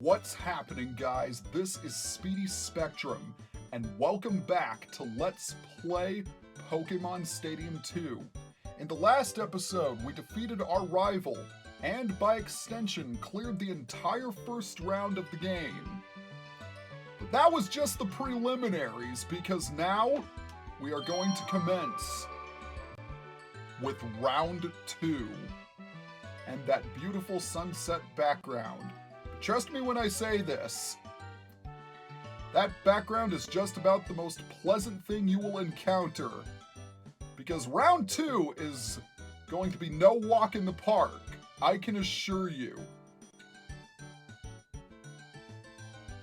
What's happening, guys? This is Speedy Spectrum, and welcome back to Let's Play Pokemon Stadium 2. In the last episode, we defeated our rival, and by extension, cleared the entire first round of the game. But that was just the preliminaries, because now we are going to commence with round 2. And that beautiful sunset background. Trust me when I say this. That background is just about the most pleasant thing you will encounter. Because round 2 is going to be no walk in the park, I can assure you.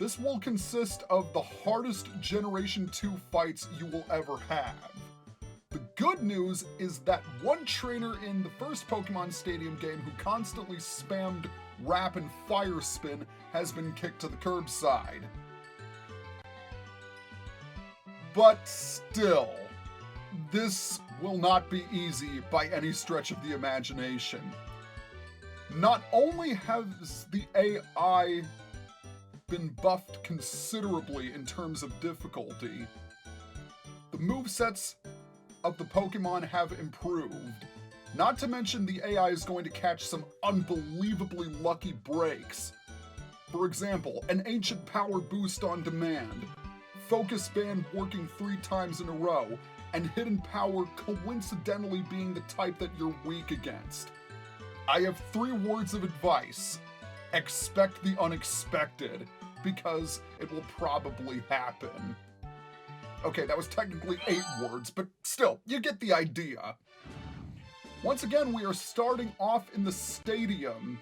This will consist of the hardest Generation 2 fights you will ever have. The good news is that one trainer in the first Pokemon Stadium game who constantly spammed Wrap and Fire Spin has been kicked to the curbside. But still, this will not be easy by any stretch of the imagination. Not only has the AI been buffed considerably in terms of difficulty, the movesets of the Pokemon have improved. Not to mention the AI is going to catch some unbelievably lucky breaks. For example, an Ancientpower boost on demand, Focus Band working 3 times in a row, and Hidden Power coincidentally being the type that you're weak against. I have 3 words of advice. Expect the unexpected, because it will probably happen. Okay, that was technically 8 words, but still, you get the idea. Once again, we are starting off in the stadium,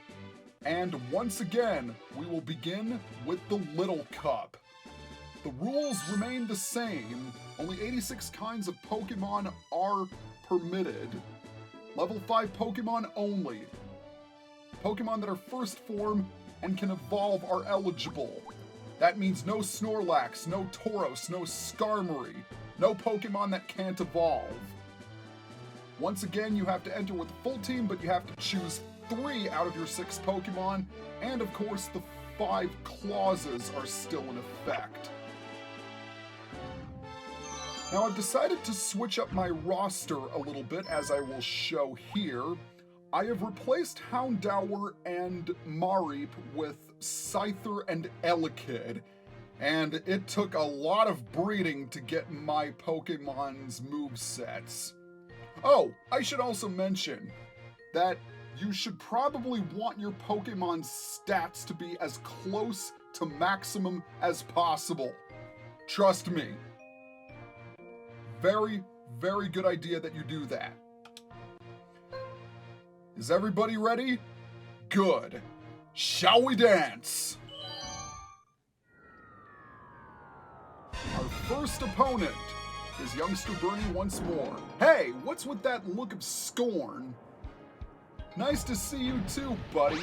and once again, we will begin with the Little Cup. The rules remain the same, only 86 kinds of Pokemon are permitted. Level 5 Pokemon only. Pokemon that are first form and can evolve are eligible. That means no Snorlax, no Tauros, no Skarmory, no Pokemon that can't evolve. Once again, you have to enter with a full team, but you have to choose 3 out of your 6 Pokemon, and of course the 5 clauses are still in effect. Now I've decided to switch up my roster a little bit, as I will show here. I have replaced Houndour and Mareep with Scyther and Elekid, and it took a lot of breeding to get my Pokemon's movesets. Oh, I should also mention that you should probably want your Pokemon's stats to be as close to maximum as possible. Trust me. Very, very good idea that you do that. Is everybody ready? Good. Shall we dance? Our first opponent is Youngster Bernie once more. Hey, what's with that look of scorn? Nice to see you too, buddy.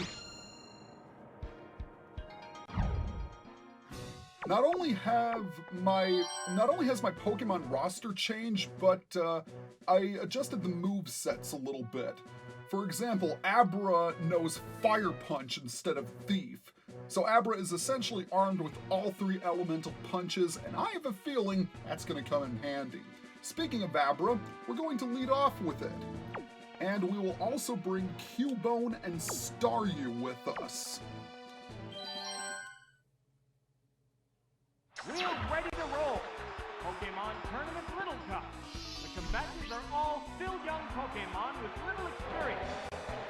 Not only has my Pokemon roster changed, but I adjusted the movesets a little bit. For example, Abra knows Fire Punch instead of Thief. So Abra is essentially armed with all 3 elemental punches, and I have a feeling that's going to come in handy. Speaking of Abra, we're going to lead off with it. And we will also bring Cubone and Staryu with us. We're ready to roll! Pokemon Tournament Little Cup. The combatants are all still young Pokemon with little experience.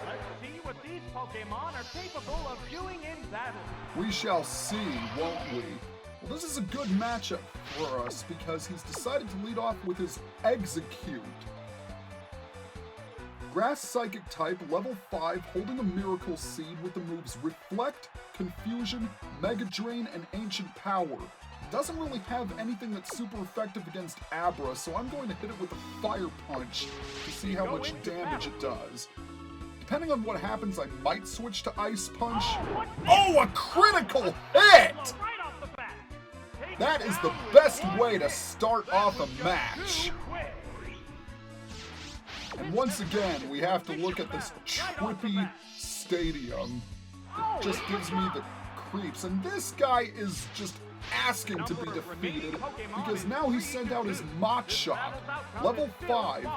Let's see what these Pokemon are capable of doing in battle. We shall see, won't we? Well, this is a good matchup for us because he's decided to lead off with his Exeggcute. Grass Psychic type, level 5, holding a Miracle Seed with the moves Reflect, Confusion, Mega Drain, and Ancient Power. Doesn't really have anything that's super effective against Abra, so I'm going to hit it with a Fire Punch to see how much damage it does. Depending on what happens, I might switch to Ice Punch. Oh, a critical hit! That is the best way to start off a match. And once again, we have to look at this trippy stadium. It just gives me the creeps, and this guy is just asking to be defeated because now he sent out his Machop, level 5,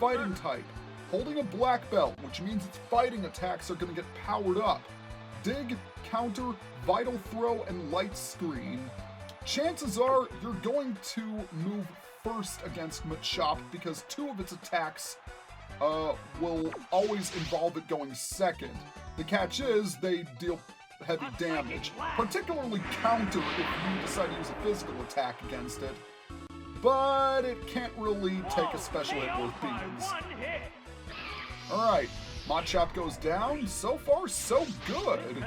fighting type, holding a Blackbelt, which means its fighting attacks are going to get powered up. Dig, counter, vital throw, and light screen. Chances are you're going to move first against Machop because 2 of its attacks will always involve it going second. The catch is they deal heavy damage, particularly counter if you decide to use a physical attack against it, but it can't really take a special hit worth beans. Alright, Machop goes down. So far, so good.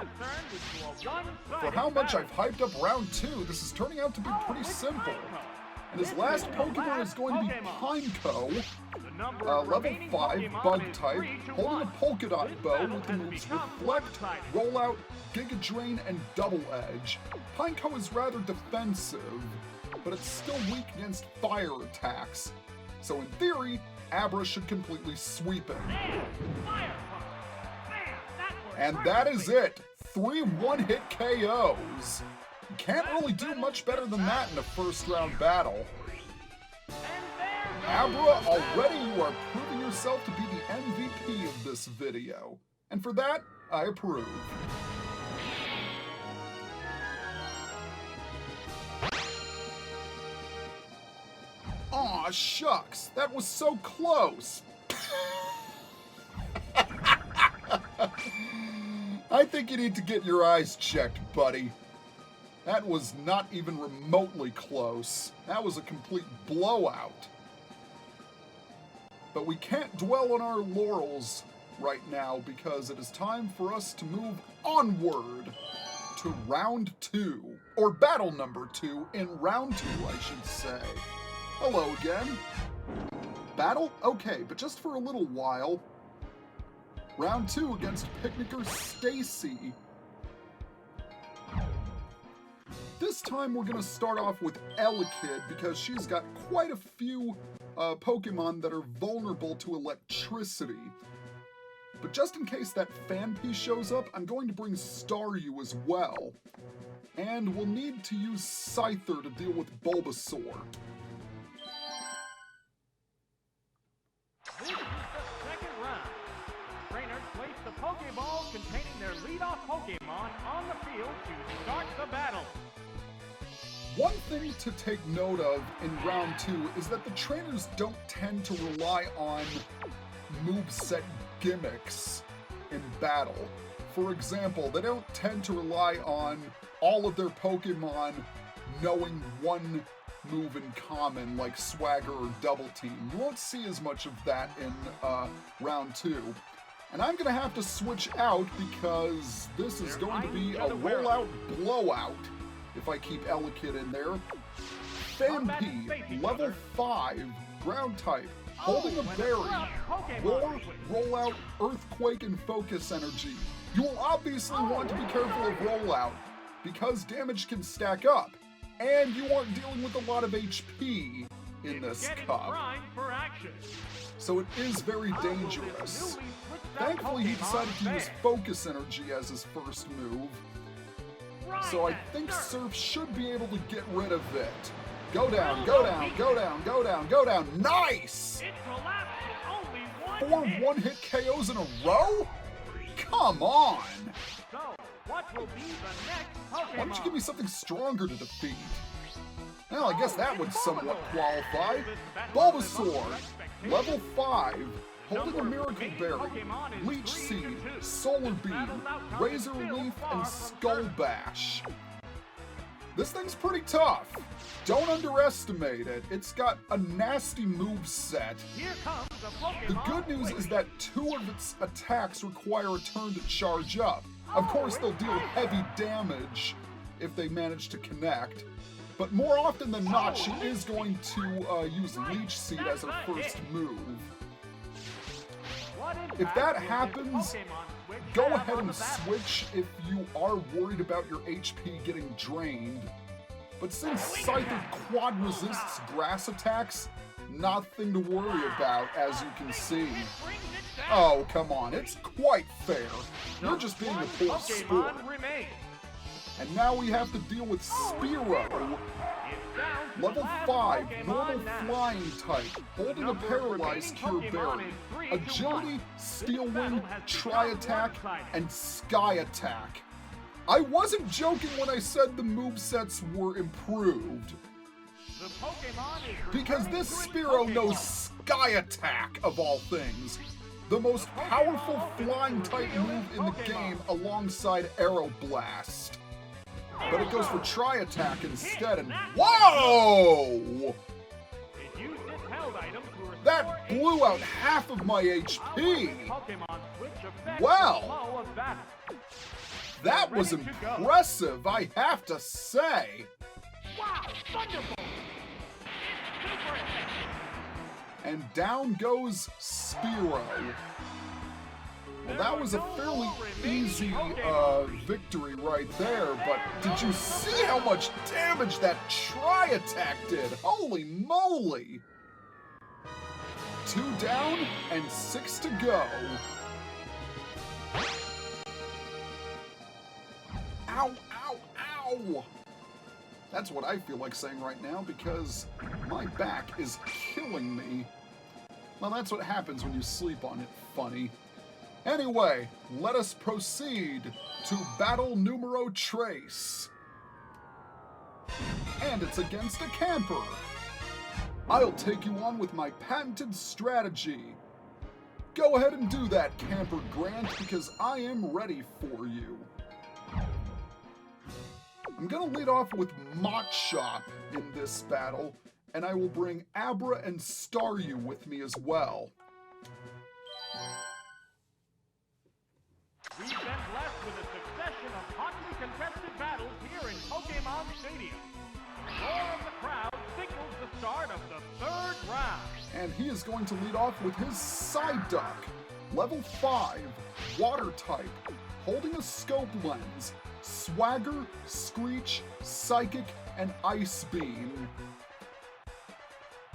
For how much I've hyped up round 2, this is turning out to be pretty simple. And his last Pokemon is going to be Pineco, level 5, bug type, holding a Polkadot bow with the moves Reflect, Rollout, Giga Drain, and Double Edge. Pineco is rather defensive, but it's still weak against fire attacks. So in theory, Abra should completely sweep him. And that is it! 3 one-hit KOs! You can't really do much better than that in a first-round battle. Abra, already you are proving yourself to be the MVP of this video. And for that, I approve. Aw, shucks, that was so close. I think you need to get your eyes checked, buddy. That was not even remotely close. That was a complete blowout. But we can't dwell on our laurels right now because it is time for us to move onward to round 2, or battle number 2 in round 2, I should say. Hello again. Battle? Okay, but just for a little while. Round 2 against Picnicker Stacy. This time we're going to start off with L5 because she's got quite a few Pokemon that are vulnerable to electricity. But just in case that fan piece shows up, I'm going to bring Staryu as well. And we'll need to use Scyther to deal with Bulbasaur. This is the second round. Trainers place the Pokeball containing their leadoff Pokemon on the field to start the battle. One thing to take note of in round 2 is that the trainers don't tend to rely on moveset gimmicks in battle. For example, they don't tend to rely on all of their Pokemon knowing one move in common, like Swagger or Double Team. You won't see as much of that in round 2. And I'm going to have to switch out because this is going to be a rollout blowout if I keep L5 in there. Fanpede, level 5, ground type, holding a berry, Roar, Rollout, Earthquake, and Focus Energy. You will obviously want to be careful of Rollout because damage can stack up, and you aren't dealing with a lot of HP in this cup. So it is very dangerous. Thankfully, he decided to use Focus Energy as his first move. So I think Surf should be able to get rid of it. Go down, go down, go down, go down, go down. Nice! 4 one-hit KOs in a row? Come on! Why don't you give me something stronger to defeat? Well, I guess that would somewhat qualify. Bulbasaur, level 5. Holding a Miracle Berry, Leech Seed, Solar Beam, Razor Leaf, and Skull Bash. This thing's pretty tough. Don't underestimate it. It's got a nasty moveset. The good news is that 2 of its attacks require a turn to charge up. Of course, they'll deal heavy damage if they manage to connect. But more often than not, she is going to use Leech Seed as her first move. If that happens, go ahead and switch if you are worried about your HP getting drained. But since Scyther quad resists grass attacks, nothing to worry about, as you can see. Oh, come on, it's quite fair. You're just being a poor sport. And now we have to deal with Spearow. Level 5, normal flying type, holding a paralyzed Cure Berry, agility, Steel Wing, Tri-Attack, and Sky Attack. I wasn't joking when I said the movesets were improved. Because this Spearow knows Sky Attack of all things. The most powerful flying type move in the game alongside Aero Blast. But it goes for Tri-Attack instead, and whoa! That blew out half of my HP! Well, that was impressive, I have to say. Wow, Thunderbolt! And down goes Spearow. Well, that was a fairly easy victory right there, but did you see how much damage that Tri-Attack did? Holy moly! 2 down and 6 to go. Ow, ow, ow! That's what I feel like saying right now because my back is killing me. Well, that's what happens when you sleep on it, funny. Anyway, let us proceed to battle numero tres. And it's against a camper. I'll take you on with my patented strategy. Go ahead and do that, Camper Grant, because I am ready for you. I'm gonna lead off with Machop in this battle, and I will bring Abra and Staryu with me as well. We've been blessed with a succession of hotly contested battles here in Pokemon Stadium. The roar of the crowd signals the start of the 3rd round. And he is going to lead off with his Psyduck, level 5, water type, holding a scope lens, Swagger, Screech, Psychic, and Ice Beam.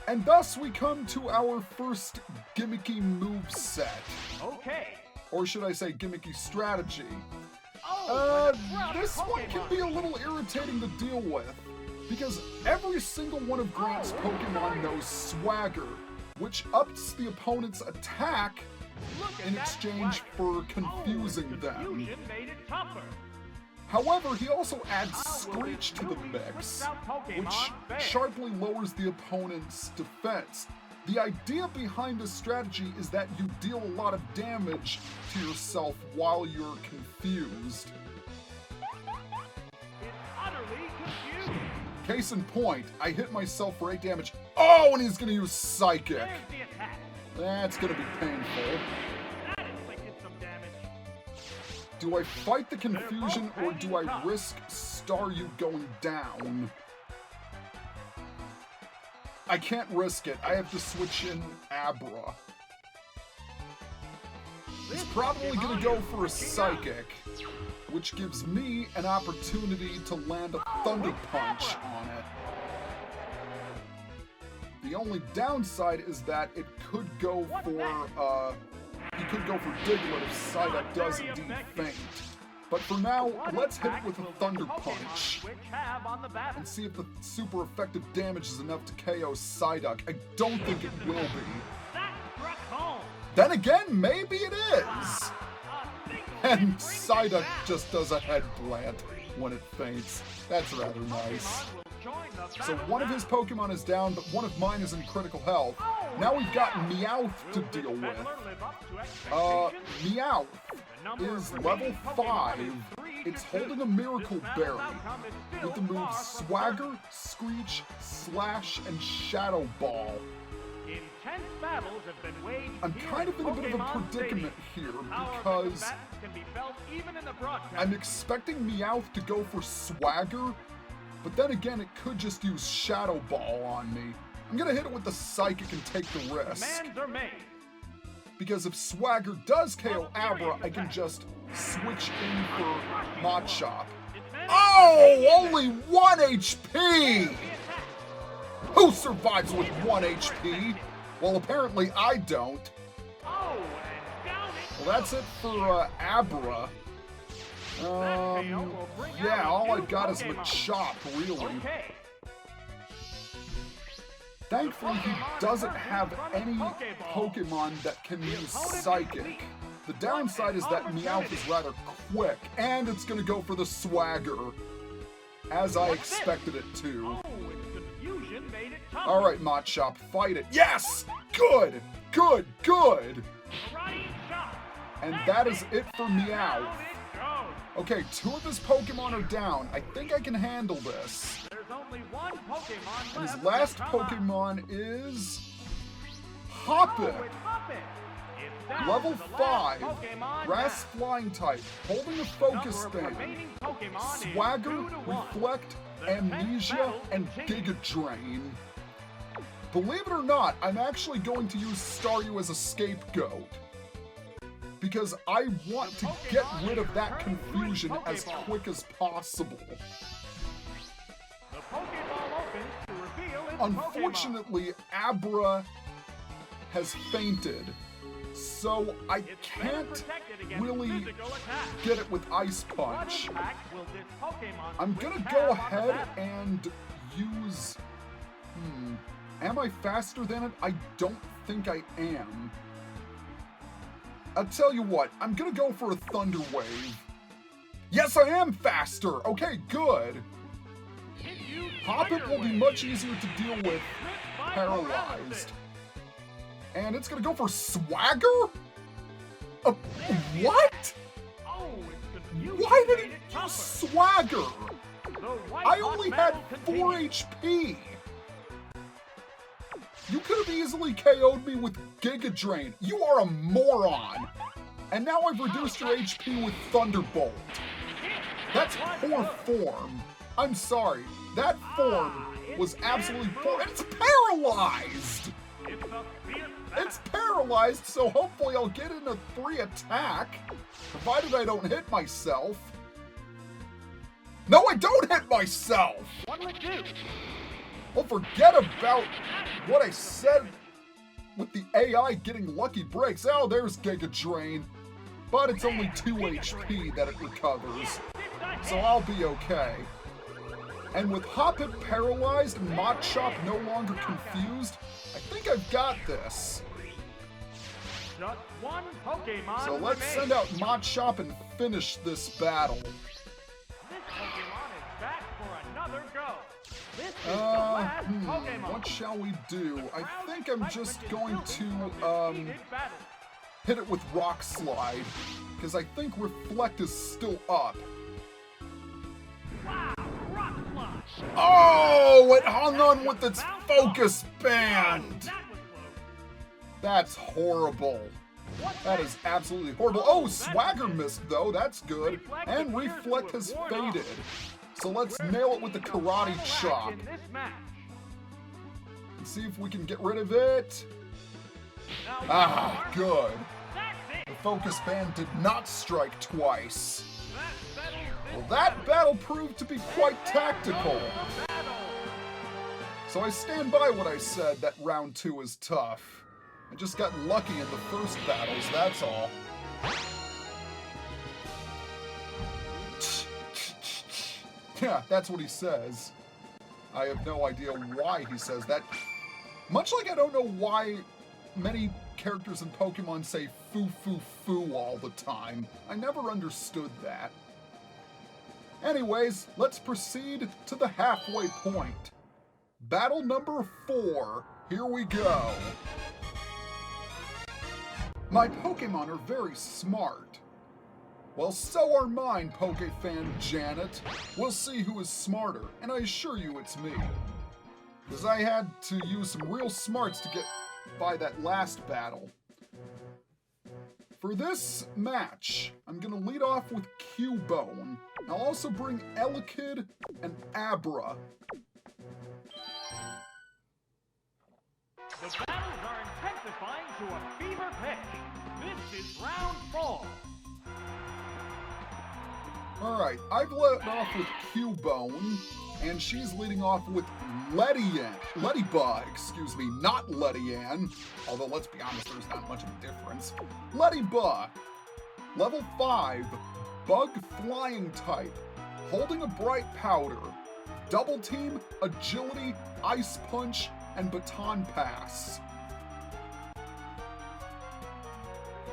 And thus we come to our first gimmicky moveset. Okay. Or should I say gimmicky strategy. Oh, this one can be a little irritating to deal with, because every single one of Grant's Pokemon knows Swagger, which ups the opponent's attack in exchange for confusing them. Made it tougher. However, he also adds Screech to the mix, which sharply lowers the opponent's defense. The idea behind this strategy is that you deal a lot of damage to yourself while you're confused. It's utterly confusing. Case in point, I hit myself for 8 damage. Oh, and he's gonna use Psychic. There's the attack. That's gonna be painful. That inflicted some damage. Do I fight the confusion or do I risk Staryu going down? I can't risk it. I have to switch in Abra. He's probably gonna go for a Psychic, which gives me an opportunity to land a Thunder Punch on it. The only downside is that it could go for, he could go for Diglett if Psyduck does indeed faint. But for now, let's hit it with a Thunder Punch and see if the super effective damage is enough to KO Psyduck. I don't think it will be. Then again, maybe it is! And Psyduck just does a head plant when it faints. That's rather nice. So one of his Pokemon is down, but one of mine is in critical health. Now we've got Meowth to deal with. Meowth is level 5. It's holding a Miracle Berry with the moves Swagger, Screech, Slash, and Shadow Ball. Intense battles have been waged. I'm kind of in a bit of a predicament here because I'm expecting Meowth to go for Swagger, but then again, it could just use Shadow Ball on me. I'm gonna hit it with the Psychic and take the risk. Commands are made. Because if Swagger does KO Abra, I can just switch in for Machop. Oh, only 1 HP! Who survives with 1 HP? Well, apparently I don't. Well, that's it for Abra. Yeah, all I've got is Machop, really. Okay. Thankfully, he doesn't have any Pokemon that can use Psychic. The downside is that Meowth is rather quick, and it's gonna go for the Swagger, as I expected it to. Alright, Machop, fight it. Yes! Good! Good, good! And that is it for Meowth. Okay, 2 of his Pokemon are down. I think I can handle this. And his last Pokemon is Hoppip. Level 5, Grass Flying type, holding a Focus Band, Swagger, Reflect, Amnesia, and Giga Drain. Believe it or not, I'm actually going to use Staryu as a scapegoat, because I want to get rid of that confusion as quick as possible. Unfortunately, Abra has fainted, so I can't really get it with Ice Punch. I'm gonna go ahead and use... Am I faster than it? I don't think I am. I'll tell you what, I'm gonna go for a Thunder Wave. Yes, I am faster! Okay, good. Hoppip will be much easier to deal with paralyzed. And it's gonna go for Swagger? What? Why did he use Swagger? I only had 4 HP. You could have easily KO'd me with Giga Drain. You are a moron. And now I've reduced your HP with Thunderbolt. That's poor form. I'm sorry. That form was absolutely poor. And it's paralyzed. It's paralyzed, so hopefully I'll get in a 3 attack, provided I don't hit myself. No, I don't hit myself! Well, forget about what I said with the AI getting lucky breaks. Oh, there's Giga Drain. But it's only 2 HP that it recovers, so I'll be okay. And with Hoppip paralyzed and Machop no longer confused, I think I've got this. So let's send out Machop and finish this battle. What shall we do? I think I'm just going to hit it with Rock Slide, because I think Reflect is still up. Oh, it hung on with its Focus Band! That's horrible. That is absolutely horrible. Oh, Swagger missed though, that's good. And Reflect has faded. So let's nail it with the Karate Chop. And see if we can get rid of it. Ah, good. The Focus Band did not strike twice. Well, that battle proved to be quite tactical. So I stand by what I said, that round 2 is tough. I just got lucky in the first battles, that's all. Yeah, that's what he says. I have no idea why he says that. Much like I don't know why many characters in Pokemon say foo foo foo all the time. I never understood that. Anyways, let's proceed to the halfway point. Battle number 4. Here we go. My Pokemon are very smart. Well, so are mine, Pokefan Janet. We'll see who is smarter, and I assure you it's me. Because I had to use some real smarts to get by that last battle. For this match, I'm going to lead off with Cubone. I'll also bring Elekid and Abra. The battles are intensifying to a fever pitch. This is round 4. Alright, I've led off with Cubone, and she's leading off with Ladybug, excuse me, not Ledian. Although, let's be honest, there's not much of a difference. Ladybug, level 5, Bug Flying type, holding a Bright Powder, Double Team, Agility, Ice Punch, and Baton Pass.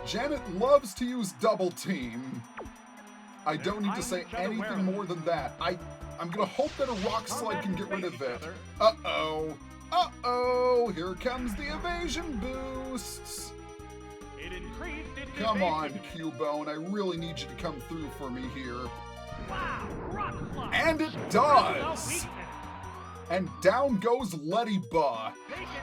Janet loves to use Double Team. I don't need to say anything more than that. I'm gonna hope that a Rock Slide can get rid of it. Uh-oh. Uh-oh, here comes the evasion boosts. Come on, Cubone, I really need you to come through for me here. And it does! And down goes Ladybug.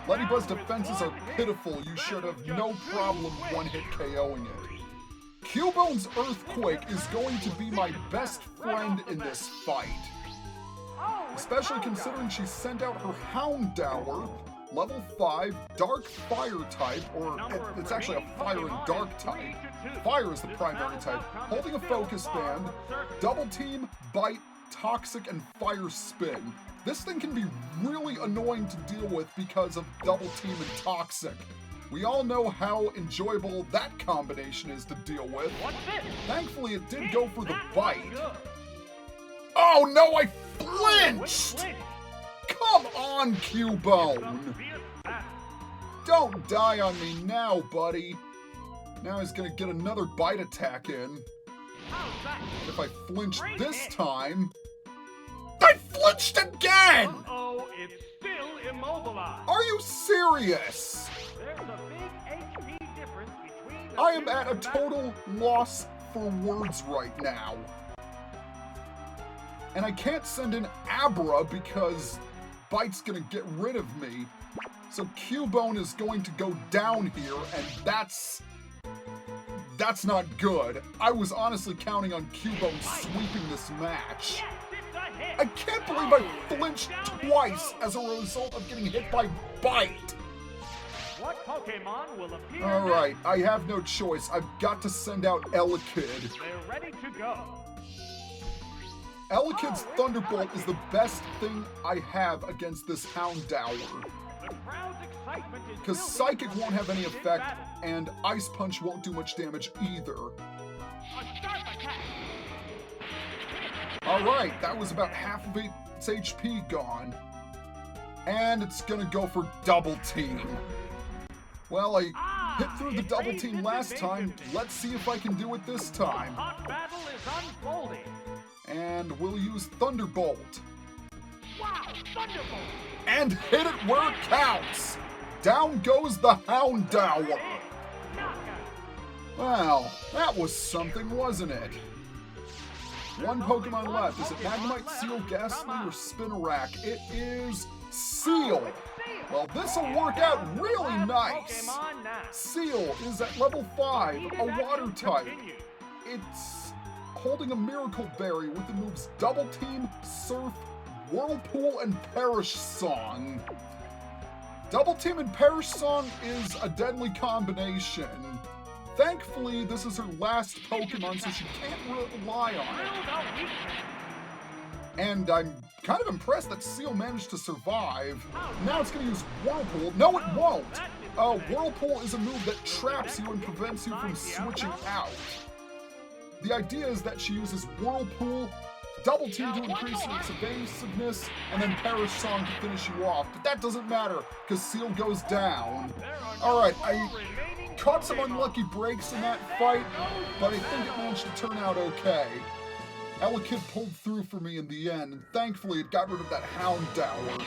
Ladybug's defenses are pitiful. You should have no problem one-hit KOing it. Cubone's Earthquake is going to be my best friend in this fight. Especially considering she sent out her Houndour, level 5, Dark Fire type, or it's actually a Fire and Dark type. Fire is the primary type, holding a Focus Band, Double Team, Bite, Toxic, and Fire Spin. This thing can be really annoying to deal with because of Double Team and Toxic. We all know how enjoyable that combination is to deal with. Thankfully, it did go for the Bite. Oh no, I flinched! Come on, Cubone! Don't die on me now, buddy. Now he's gonna get another Bite attack in. If I flinch this time... I flinched again! Uh-oh, it's still immobilized. Are you serious? There's a big HP difference between the I am at a total loss for words right now. And I can't send in Abra because Bite's gonna get rid of me. So Cubone is going to go down here, and that's not good. I was honestly counting on Cubone sweeping this match. I can't believe I flinched twice as a result of getting hit by Bite. What Pokemon will appear Alright, I have no choice. I've got to send out L5. They're ready to go. L5's Thunderbolt is the best thing I have against this Houndour. Because Psychic won't have any effect, and Ice Punch won't do much damage either. Alright, that was about half of its HP gone. And it's gonna go for Double Team. Well, I hit through the Double Team last time. Let's see if I can do it this time. Hot battle is unfolding. And we'll use Thunderbolt. Wow, Thunderbolt! And hit it where it counts! Down goes the Houndour! Well, that was something, wasn't it? One Pokemon left. Is it Magnemite, Seal, Ghastly, or Spinarak? It is Seal! Well, this'll work out really nice! Seal is at level 5, a Water type. It's holding a Miracle Berry with the moves Double Team, Surf, Whirlpool, and Perish Song. Double Team and Perish Song is a deadly combination. Thankfully, this is her last Pokemon, so she can't rely on it. And I'm kind of impressed that Seal managed to survive. Now it's going to use Whirlpool. No, it won't! Whirlpool is a move that traps you and prevents you from switching out. The idea is that she uses Whirlpool, Double Team to increase its evasiveness, and then Perish Song to finish you off. But that doesn't matter, because Seal goes down. Alright, I caught some unlucky breaks in that fight, but I think it managed to turn out okay. L5 pulled through for me in the end, and thankfully it got rid of that Houndour.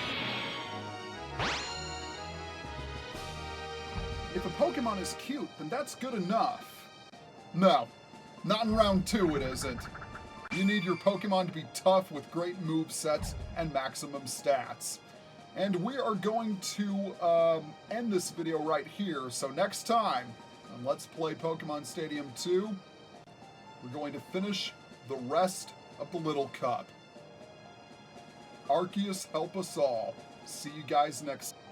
If a Pokemon is cute, then that's good enough. No, not in round 2 it isn't. You need your Pokemon to be tough with great movesets and maximum stats. And we are going to end this video right here. So next time on Let's Play Pokemon Stadium 2, we're going to finish the rest of the Little Cup. Arceus help us all. See you guys next time.